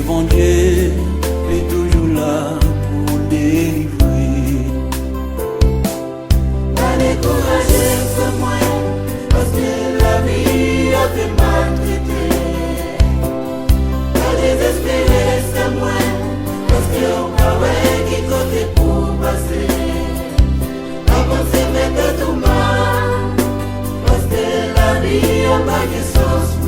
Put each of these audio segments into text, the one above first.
bon Dieu est toujours là pour délivrer. Pas découragé, c'est moi, parce que la vie a fait maltraité. Pas désespéré, c'est moi, parce que on paraît qui côté pour passer. Pas penser mettre tout mal, parce que la vie a pas de sens pour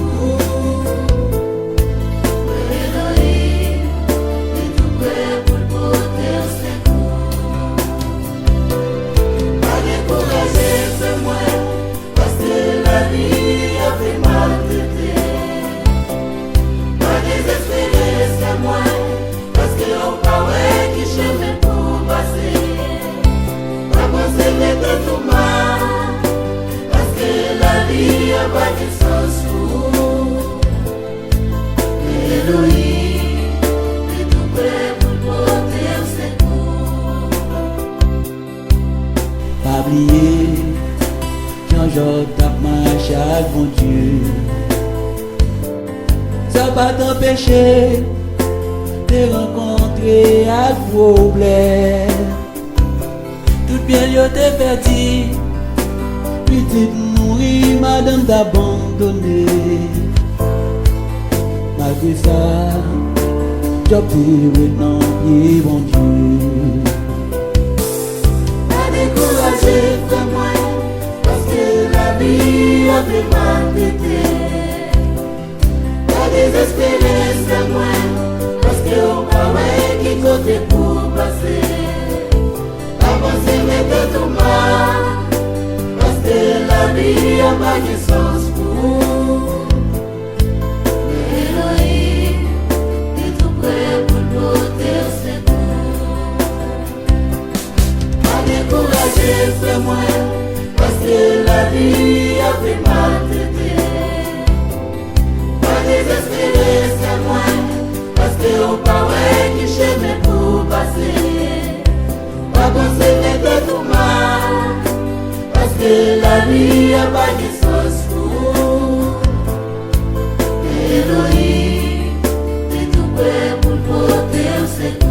Jean tape marche avec mon Dieu. Ça va t'empêcher de rencontrer un problème. Tout bien yo te perdu, petite mourir, madame d'abandonner. Malgré ça, j'ai pu non pied mon Dieu. Pas découragé, c'est moi. La vie a fait maltraité. Pas désespéré, c'est moi, parce qu'on paraît qui côté pour passer. Pas penser mettre tout mal, parce que la vie a pas de sens pour. Mais Elohim est tout prêt pour porter au secours. Pas découragé, c'est moi, parce que la vie a fait maltraité. Pas désespéré, c'est moi, parce qu'on paraît qui chemin pour passer. Pas penser mettre tout mal, parce que la vie a pas de sens pour. Elohim est tout prêt pour porter au secours.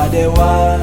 Adewa